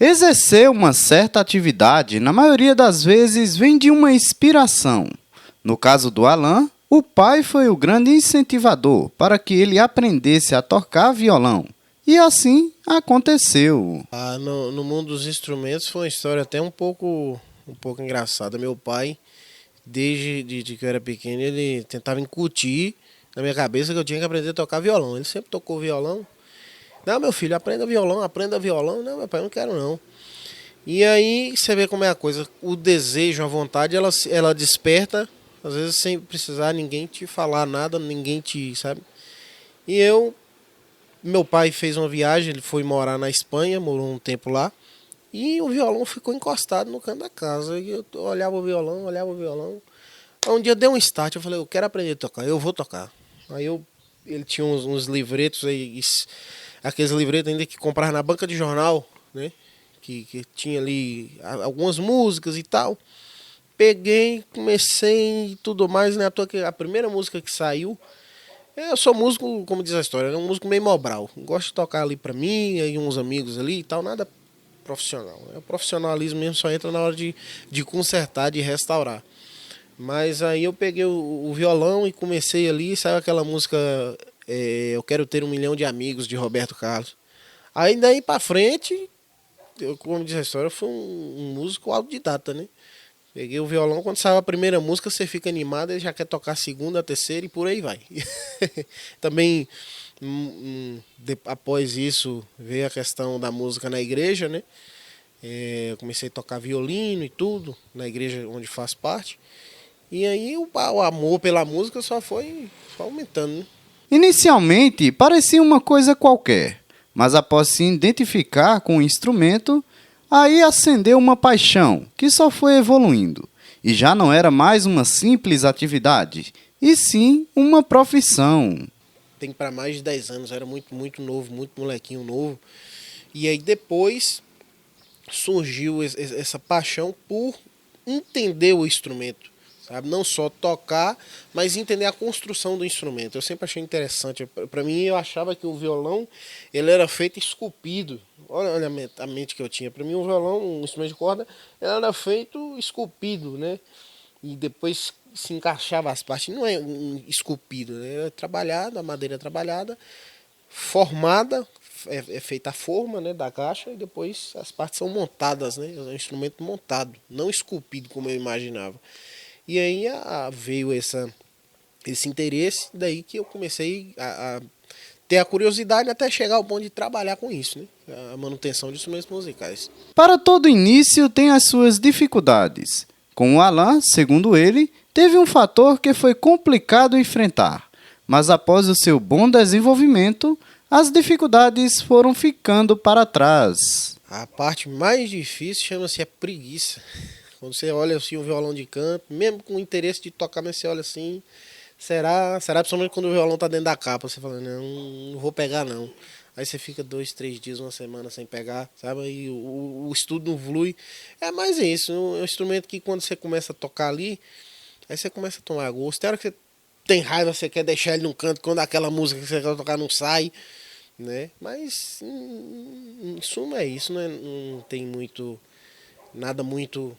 Exercer uma certa atividade, na maioria das vezes, vem de uma inspiração. No caso do Alan, o pai foi o grande incentivador para que ele aprendesse a tocar violão. E assim aconteceu. No mundo dos instrumentos foi uma história até um pouco engraçada. Meu pai, desde que eu era pequeno, ele tentava incutir na minha cabeça que eu tinha que aprender a tocar violão. Ele sempre tocou violão. Não, meu filho, aprenda violão, aprenda violão. Não, meu pai, eu não quero não. E aí você vê como é a coisa. O desejo, a vontade, ela desperta, às vezes sem precisar ninguém te falar nada, ninguém te, sabe? E meu pai fez uma viagem, ele foi morar na Espanha, morou um tempo lá. E o violão ficou encostado no canto da casa. E eu olhava o violão, olhava o violão. Aí um dia deu um start, eu falei, eu quero aprender a tocar, eu vou tocar. Ele tinha uns livretos aí, aqueles livretos ainda que comprava na banca de jornal, né? Que tinha ali algumas músicas e tal. Peguei, comecei e tudo mais, né? A primeira música que saiu, eu sou músico, como diz a história, é um músico meio mobral. Gosto de tocar ali pra mim, e uns amigos ali e tal, nada profissional. O profissionalismo mesmo só entra na hora de consertar, de restaurar. Mas aí eu peguei o violão e comecei ali, saiu aquela música Eu Quero Ter 1 Milhão de Amigos, de Roberto Carlos. Aí daí pra frente, como diz a história, eu fui um músico autodidata, né? Peguei o violão, quando saiu a primeira música, você fica animado e já quer tocar a segunda, a terceira e por aí vai. Também, após isso, veio a questão da música na igreja, né? Eu comecei a tocar violino e tudo, na igreja onde faço parte. E aí o amor pela música só foi aumentando, né? Inicialmente, parecia uma coisa qualquer, mas após se identificar com o instrumento, aí acendeu uma paixão que só foi evoluindo. E já não era mais uma simples atividade, e sim uma profissão. Tem para mais de 10 anos, eu era muito, muito novo, muito molequinho novo. E aí depois surgiu essa paixão por entender o instrumento, sabe? Não só tocar, mas entender a construção do instrumento. Eu sempre achei interessante. Para mim, eu achava que o violão ele era feito esculpido. Olha a mente que eu tinha. Para mim, o violão, um instrumento de corda, ele era feito esculpido, né? E depois se encaixava as partes. Não é esculpido, né? É trabalhado, a madeira é trabalhada, formada, é feita a forma, né, da caixa e depois as partes são montadas, né? É um instrumento montado, não esculpido como eu imaginava. E aí veio esse interesse, daí que eu comecei a ter a curiosidade até chegar ao ponto de trabalhar com isso, né? A manutenção de instrumentos musicais. Para todo início tem as suas dificuldades. Com o Alan, segundo ele, teve um fator que foi complicado enfrentar, mas após o seu bom desenvolvimento, as dificuldades foram ficando para trás. A parte mais difícil chama-se a preguiça. Quando você olha assim o violão de canto, mesmo com o interesse de tocar, mas você olha assim, será principalmente quando o violão tá dentro da capa, você fala, não vou pegar não. Aí você fica 2, 3 dias, uma semana sem pegar, sabe? Aí o estudo não flui. É mais isso, é um instrumento que quando você começa a tocar ali, aí você começa a tomar gosto. Tem hora que você tem raiva, você quer deixar ele num canto, quando aquela música que você quer tocar não sai, né? Mas, em suma é isso, né? Não tem nada muito,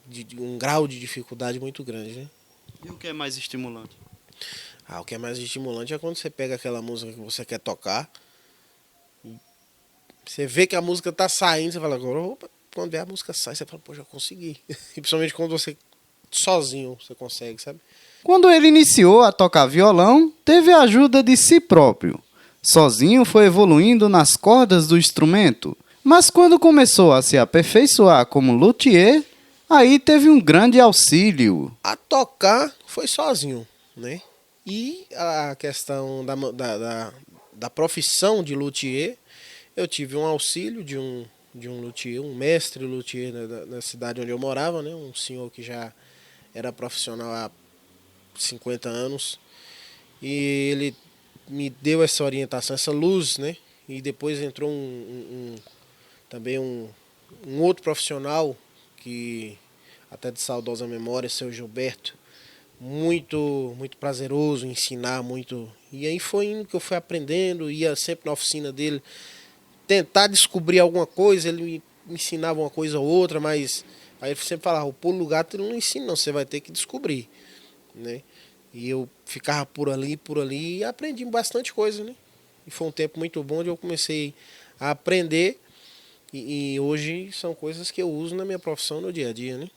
de um grau de dificuldade muito grande, né? E o que é mais estimulante? O que é mais estimulante é quando você pega aquela música que você quer tocar, você vê que a música tá saindo, você fala, agora, opa, quando vê a música sai, você fala, pô, já consegui. E principalmente quando você sozinho você consegue, sabe? Quando ele iniciou a tocar violão, teve a ajuda de si próprio. Sozinho foi evoluindo nas cordas do instrumento, mas quando começou a se aperfeiçoar como luthier, aí teve um grande auxílio. A tocar foi sozinho, né? E a questão da profissão de luthier, eu tive um auxílio de um luthier, um mestre luthier na cidade onde eu morava, né? Um senhor que já era profissional há 50 anos. E ele me deu essa orientação, essa luz, né? E depois entrou também um outro profissional, que até de saudosa memória, seu Gilberto, muito muito prazeroso ensinar, muito. E aí foi indo que eu fui aprendendo, ia sempre na oficina dele, tentar descobrir alguma coisa, ele me ensinava uma coisa ou outra, mas aí ele sempre falava, o pulo do gato ele não ensina não, você vai ter que descobrir, né? E eu ficava por ali e aprendi bastante coisa, né? E foi um tempo muito bom onde eu comecei a aprender e hoje são coisas que eu uso na minha profissão no dia a dia, né?